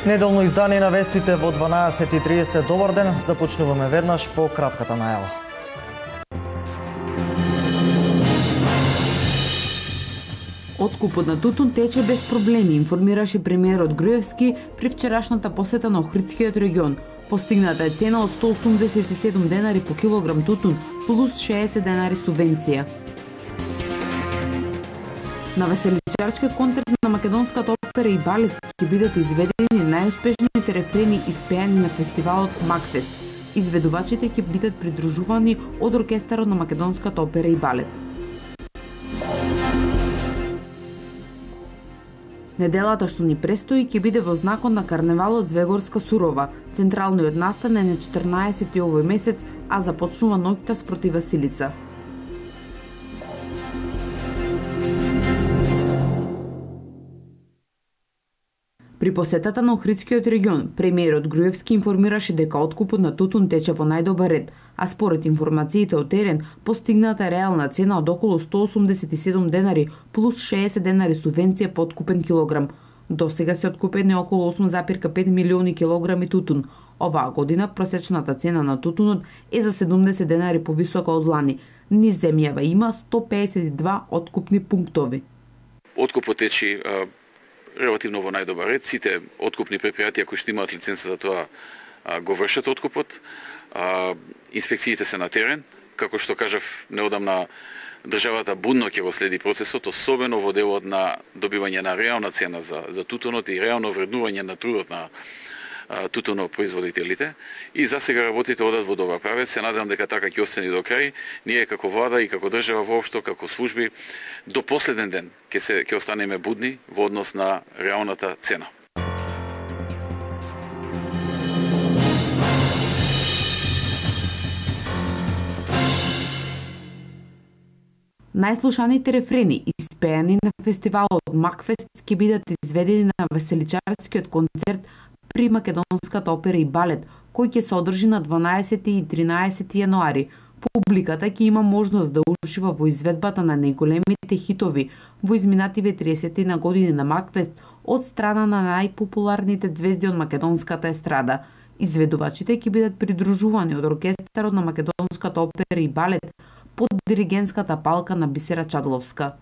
Неделно издание на вестите во 12:30. Добар ден, започнуваме веднаш по кратката најава. Откупот на тутун тече без проблеми, информираше премиерот Груевски при вчерашната посета на Охридскиот регион. Постигната е цена од 187 денари по килограм тутун плюс 60 денари субвенција. На веселичарскиот концерт на македонската опера и балет ќе бидат изведени најуспешните рефрени испеани на фестивалот Макфест. Изведувачите ќе бидат придружувани од оркестарот на македонската опера и балет. Неделата што ни престои ќе биде во знакот на карневалот Звегорска Сурова. Централниот настан е на 14 овој месец, а започнува ноќта спроти Василица. При посетата на Охридскиот регион, премиерот Груевски информираше дека откупот на тутун тече во најдобар ред, а според информациите од терен, постигната реална цена од околу 187 денари плюс 60 денари субвенција по откупен килограм. До сега се откупени околу 8,5 милиони килограми тутун. Оваа година просечната цена на тутунот е за 70 денари повисока од лани. Низ земјава има 152 откупни пунктови. Откупот тече релативно во најдобар ред. Сите откупни предпријатија кои што имаат лиценца за тоа го вршат откупот. Инспекциите се на терен, како што кажав неодамна, државата будно ќе го следи процесот, особено во делот на добивање на реална цена за тутунот и реално вреднување на трудот на тутунопроизводителите. И за сега работите одат во добар правец. Се надевам дека така ќе остане до крај. Ние како влада и како држава воопшто, како служби, до последен ден ќе останеме будни во однос на реалната цена. Најслушаните рефрени испеани на фестивалот Макфест ќе бидат изведени на веселичарскиот концерт при македонската опера и балет, кој ќе се одржи на 12 и 13 јануари. Публиката ќе има можност да ужива во изведбата на најголемите хитови во изминативе 30 на години на Макфест од страна на најпопуларните звезди од македонската естрада. Изведувачите ќе бидат придружувани од оркестарот на македонската опера и балет под диригентската палка на Бисера Чадловска.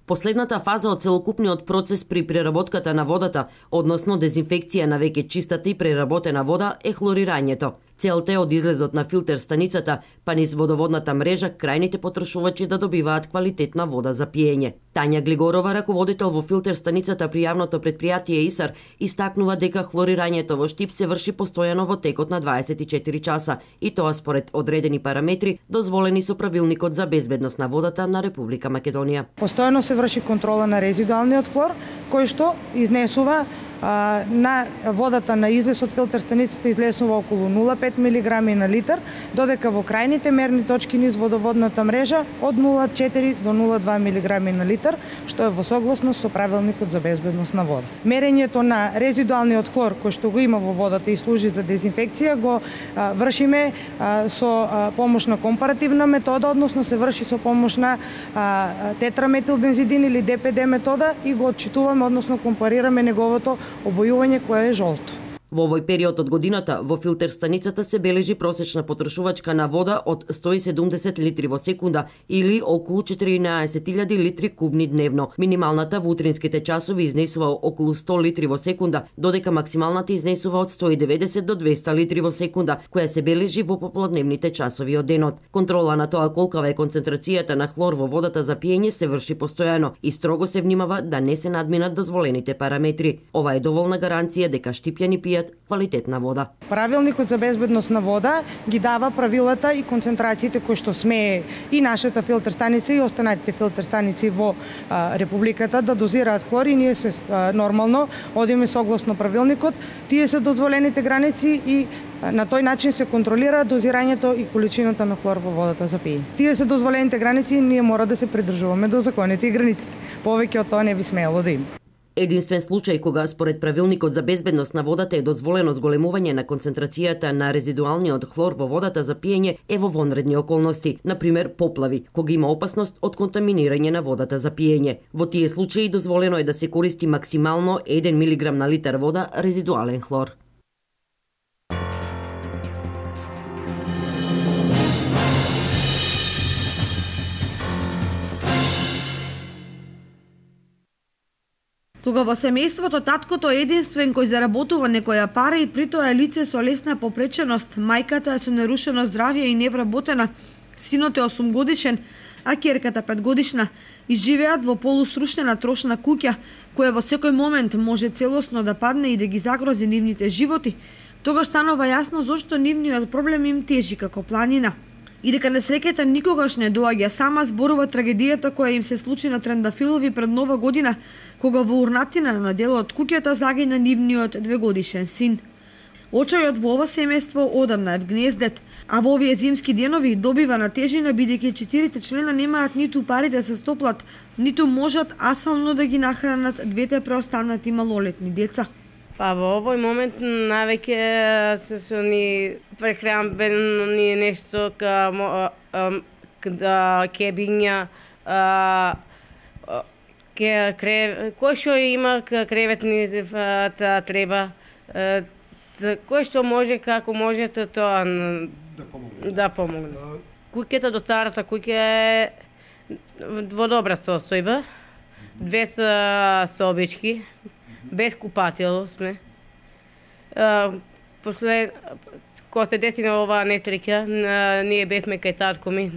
Последната фаза од целокупниот процес при преработката на водата, односно дезинфекција на веќе чистата и преработена вода, е хлорирањето. Целта е од излезот на филтер станицата, па низ водоводната мрежа, крајните потрошувачи да добиваат квалитетна вода за пиење. Тања Глигорова, раководител во филтер станицата при јавното предпријатие ИСАР, истакнува дека хлорирањето во Штип се врши постојано во текот на 24 часа, и тоа според одредени параметри, дозволени со правилникот за безбедност на водата на Република Македонија. Постојано се врши контрола на резидуалниот хлор, кој што изнесува на водата на излез од филтер станицата излеснува околу 0,5 мг на литар, додека во крајните мерни точки низ водоводната мрежа од 0,4 до 0,2 мг на литар, што е во согласност со правилникот за безбедност на вода. Мерењето на резидуалниот хлор кој што го има во водата и служи за дезинфекција го вршиме со помош на компаративна метода, односно се врши со помош на тетраметилбензидин или ДПД метода и го отчитуваме, односно компарираме неговото обојување кое е жолто. Во овој период од годината во филтер станицата се бележи просечна потрошувачка на вода од 170 литри во секунда или околу 14.000 литри кубни дневно. Минималната во утринските часови изнесува околу 100 литри во секунда, додека максималната изнесува од 190 до 200 литри во секунда, која се бележи во попладневните часови од денот. Контрола на тоа колкава е концентрацијата на хлор во водата за пиење се врши постојано и строго се внимава да не се надминат дозволените параметри. Ова е доволна гаранција дека штипјани пијат квалитетна вода. Правилникот за безбедност на вода ги дава правилата и концентрациите кои што смее и нашата филтер станица и останатите филтер станици во Републиката да дозираат хлор и ние се нормално одиме согласно правилникот. Тие се дозволените граници и на тој начин се контролира дозирањето и количината на хлор во водата за пиење. Тие се дозволените граници и ние мора да се придржуваме до законите и границите. Повеќе од тоа не би смеело да има. Единствен случај кога според правилникот за безбедност на водата е дозволено зголемување на концентрацијата на резидуалниот хлор во водата за пиење е во вонредни околности, например поплави, кога има опасност од контаминирање на водата за пиење. Во тие случаи дозволено е да се користи максимално 1 мг на литар вода резидуален хлор. Кога во семејството таткото е единствен кој заработува некоја пара и притоа е лице со лесна попреченост, мајката е со нарушено здравје и невработена, синот е 8 годишен, а ќерката 5 годишна, и живеат во полусрушена трошна куќа, која во секој момент може целосно да падне и да ги загрози нивните животи, тогаш станува јасно зошто нивниот проблем им тежи како планина. И дека несреќата никогаш не доаѓа сама, зборува трагедијата која им се случи на Трендафилови пред Нова година, кога во урнатина на дел од куќата загина нивниот 2-годишен син. Очајот во ова семејство одамна е вгнездет, а во овие зимски денови добива на тежина бидејќи 4 члена немаат ниту пари да се стоплат, ниту можат асално да ги нахранат двете преостанати малолетни деца. Па во овој момент навеќе се ни прехранбени нешто кебиња, кој што има креветни треба, кој што може како може тоа да помогне. Куќата до старата куќа е во добра состојба, 2 собички, без купател сме. После, кога се деси на оваа несреќа, ние бевме кај татко ми,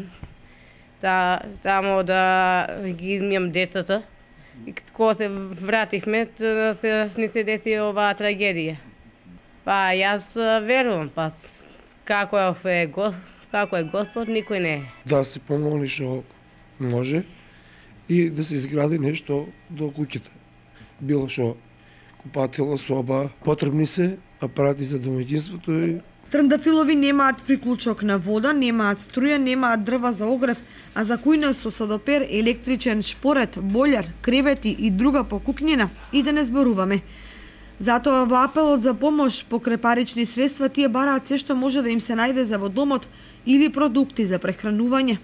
тамо да ги измијам децата. И кога се вративме, ни се деси оваа трагедија. Па јас верувам, па како е Господ, никој не е. Да се помоли што може и да се изгради нешто до куќата. Било што купатела, соба, потребни се апарати за домаќинството и Трендафилови немаат приклучок на вода, немаат струја, немаат дрва за огрев, а за кујна со садопер, електричен шпорет, бољар, кревети и друга покукнина и да не зборуваме. Затоа во апелот за помош по крепарични средства тие бараат се што може да им се најде за во домот или продукти за прехранување.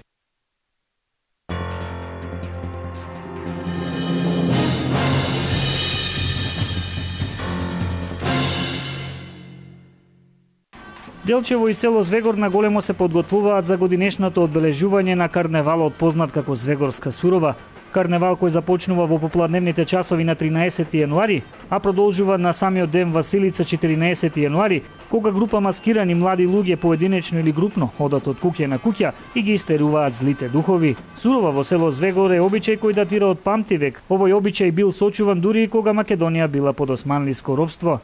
Делчево и село Звегор на големо се подготвуваат за годинешното одбележување на карневалот познат како Звегорска сурова. Карневал кој започнува во попладневните часови на 13 јануари, а продолжува на самиот ден Василица 14 јануари, кога група маскирани млади луѓе поединечно или групно одат од куќа на куќа и ги истеруваат злите духови. Сурова во село Звегор е обичај кој датира од памтивек. Овој обичај бил сочуван дури и кога Македонија била под османлиско робство.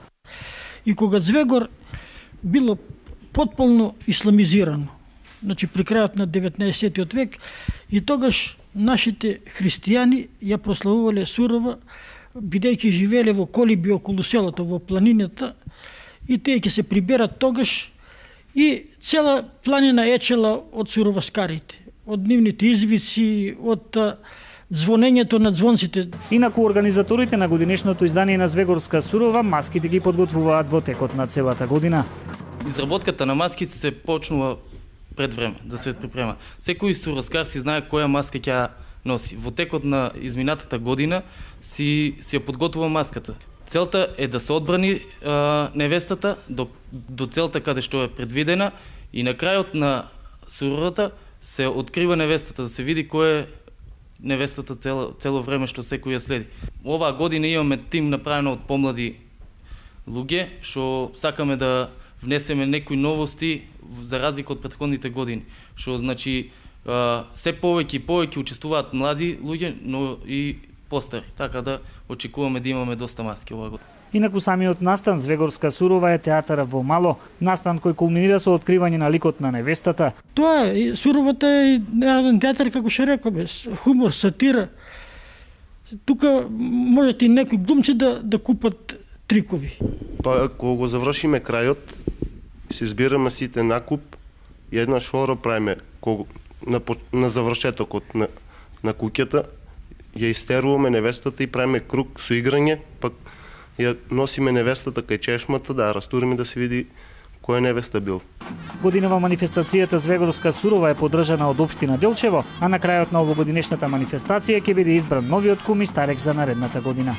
И кога Звегор било потполно исламизирано, значи при крајот на 19 век, и тогаш нашите христијани ја прославувале Сурова, бидејќи живееле во колиби околу селото, во планината, и тие ќе се приберат тогаш, и цела планина ечела од суроваскарите, од нивните извици, од звонењето на звонците. Инаку организаторите на годинешното издание на Звегорска сурова маските ги подготвуваат во текот на целата година. Изработката на маските се почнува пред време, да се припрема. Секој суроваскар си знае која маска ќе носи. Во текот на изминатата година си ја подготвува маската. Целта е да се одбрани невестата до целта каде што е предвидена и на крајот на суровата се открива невестата, да се види кој е невестата цело време што секој ја следи. Оваа година имаме тим направено од помлади луѓе што сакаме да внесеме некои новости за разлика од претходните години, што значи се повеќе и повеќе учествуваат млади луѓе, но и постари, така да очекуваме да имаме доста маски оваа година. Инаку самиот настан Звегорска сурова е театар во мало, настан кој кулминира со откривање на ликот на невестата. Тоа е, суровата е еден театар, како што рековме, хумор, сатира. Тука можете и некои глумци да купат трикови. Па, кога го завршиме крајот, се збираме сите накуп и еднаш хора правиме на завршетокот на куќата ја истеруваме невестата и правиме круг со играње, пак ја носиме невестата кај чешмата да растуриме да се види која невеста бил. Годинова манифестацијата Звегорска сурова е поддржана од општина Делчево, а на крајот на овогодинешната манифестација ќе биде избран новиот кум и старек за наредната година.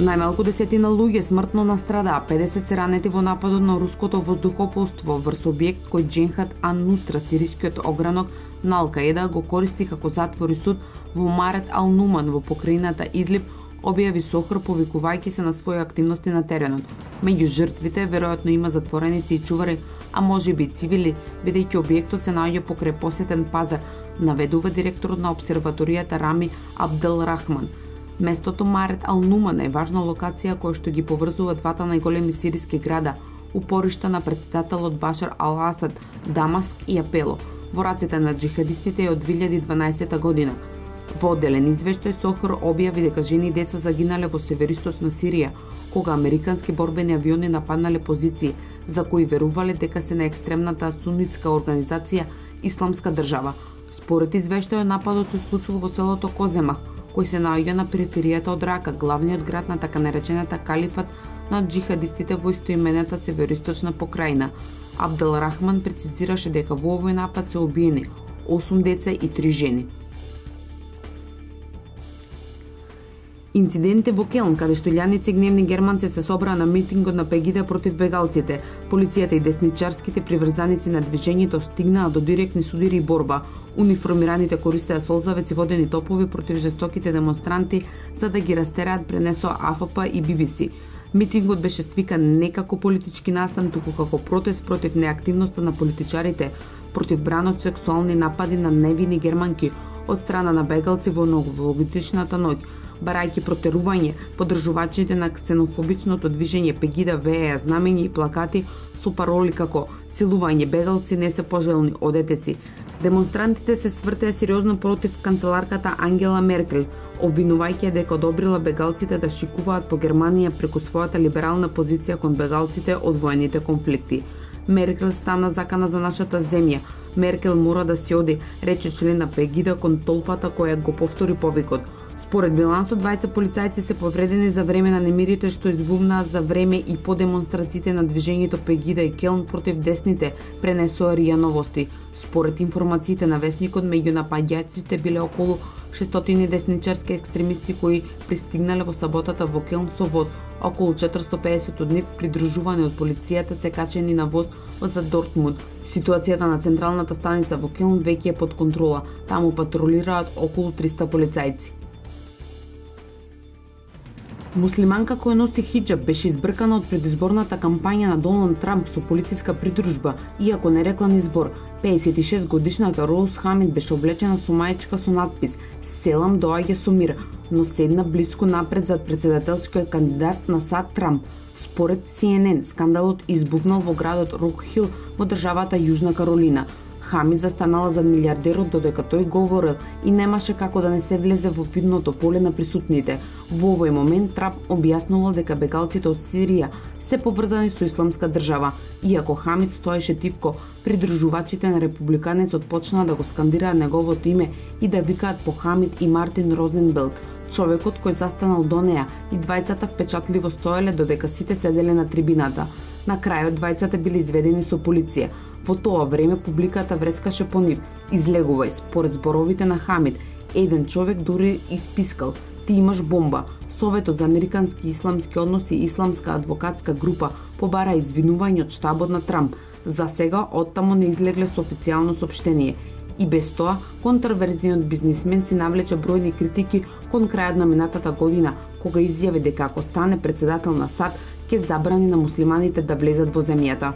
Најмалку 10 луѓе смртно настрадаа, 50 се ранети во нападот на руското воздухопловство врз објект кој Џенхад ан-Нусра, сирискиот огранок на Ал-Каеда, го користи како затвор и суд во Марет Ал-Нуман во покрајината Идлиб, објави Сохр повикувајќи се на своји активности на теренот. Меѓу жртвите веројатно има затвореници и чувари, а можеби и цивили, бидејќи објектот се наоѓа покрај посетен пазар, наведува директорот на обсерваторијата Рами Абдел Рахман. Местото Марет Ал-Нуман е важна локација која што ги поврзува двата најголеми сириски града, упоришта на претседателот Башар Ал-Асад, Дамаск и Апело, во рацете на џихадистите од 2012 година. Во одделен извештај Сохор објави дека жени и деца загинале во североисточна Сирија, кога американски борбени авиони нападнале позиции за кои верувале дека се на екстремната сунитска организација Исламска држава. Според извештајот, нападот се случил во селото Коземах, кој се наоѓа на периферијата од Рака, главниот град на така наречената калифат на џихадистите во истоимената североисточна покрајна. Абдел Рахман прецизираше дека во овој напад се убиени 8 деца и 3 жени. Инцидентите во Келн, каде што илјадници гневни германци се собраа на митингот на Пегида против бегалците, полицијата и десничарските приврзаници на движењето стигнаа до директни судири и борба. Униформираните користеа солзавеци, водени топови против жестоките демонстранти за да ги растераат, пренесоа АФП и BBC. Митингот беше свикан не како политички настан, туку како протест против неактивноста на политичарите, против бранот сексуални напади на невини германки од страна на бегалци во новогодишната ноќ, барајќи протерување поддржувачите на ксенофобичното движење Пегида вееа знамени и плакати со пароли како "Силување бегалци не се пожелни, одете си". Демонстрантите се свртеа сериозно против канцеларката Ангела Меркел, обвинувајќи дека одобрила бегалците да шикуваат по Германија преку својата либерална позиција кон бегалците од воените конфликти. Меркел стана закана за нашата земја. Меркел мора да си оди, рече член на Пегида кон толпата која го повтори повикот. Според билансот, 20 полицајци се повредени за време на немирите што избувнаа за време и по демонстрациите на движењето Пегида и Келн против десните, пренесоа РИА Новости. Според информациите на весникот, меѓу напаѓачите биле околу 600 десничарски екстремисти кои пристигнале во саботата во Келн со воз. Околу 450 од нив, придружувани од полицијата, се качени на воз за Дортмунд. Ситуацијата на централната станица во Келн веќе е под контрола. Таму патрулираат околу 300 полицајци. Муслиманка која носи хиџаб беше избркана од предизборната кампања на Доналд Трамп со полициска придружба, иако не рекла ни збор. 56 годишната Роуз Хамид беше облечена со маичка со надпис "Селам доаѓа со мир", но седна блиску напред зад претседателскиот кандидат на САД Трамп. Според CNN, скандалот избувнал во градот Рок Хил во државата Јужна Каролина. Хамид застанала зад милиардерот додека тој говорел и немаше како да не се влезе во видното поле на присутните. Во овој момент Трамп објаснувал дека бегалците од Сирија се поврзани со Исламска држава. Иако Хамид стоеше тивко, придружувачите на републиканецот почнаа да го скандираат неговото име и да викаат по Хамид и Мартин Розенбелт, човекот кој застанал до неа, и двајцата впечатливо стоеле додека сите седеле на трибината. На крајот двајцата биле изведени со полиција. Во тоа време публиката врескаше по нив: "Излегувај", според зборовите на Хамид. Еден човек дури испискал: "Ти имаш бомба". Советот за американски и исламски односи и исламска адвокатска група побара извинување од штабот на Трамп. За сега оттаму не излегле со официјално соопштение. И без тоа, контроверзијниот бизнисмен си навлече бројни критики кон крајот на минатата година, кога изјави дека ако стане претседател на САД, ќе забрани на муслиманите да влезат во земјата.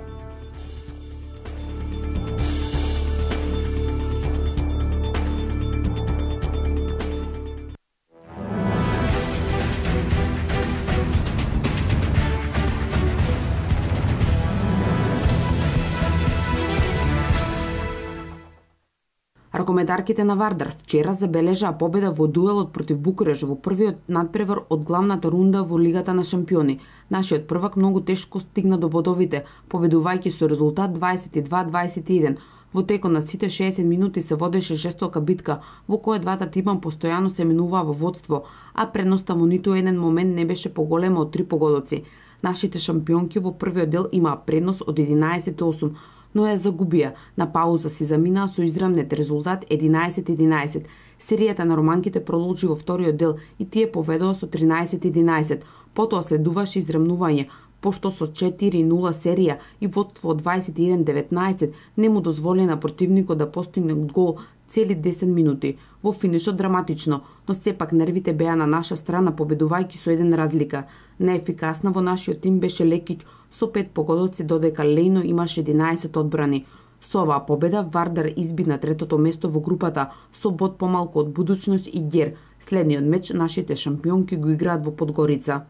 Ракометарките на Вардар вчера забележаа победа во дуелот против Букуреш во првиот надпревар од главната рунда во Лигата на шампиони. Нашиот првак многу тешко стигна до бодовите, победувајќи со резултат 22-21. Во текот на сите 60 минути се водеше жестока битка, во која двата тима постојано се минуваа во водство, а предноста во ниту еден момент не беше поголема од 3 погодоци. Нашите шампионки во првиот дел имаа предност од 11-8, но ја загубија. На пауза си заминаа со изравнет резултат 11-11. Серијата на романките продолжи во вториот дел и тие поведоа со 13-11. Потоа следуваше изравнување, пошто со 4-0 серија и водство од 21-19 не му дозволи на противникот да постигне гол цели 10 минути. Во финишот драматично, но сепак нервите беа на наша страна, победувајќи со 1 разлика. Неефикасна во нашиот тим беше Лекич со 5 погодоци, додека Лејно имаше 11 одбрани. Со оваа победа Вардар изби на третото место во групата со бод помалку од Будучност и Гер. Следниот меч нашите шампионки го играат во Подгорица.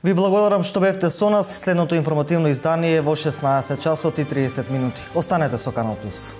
Ви благодарам што бевте со нас. Следното информативно издание е во 16 часот и 30 минути. Останете со Канал Плюс.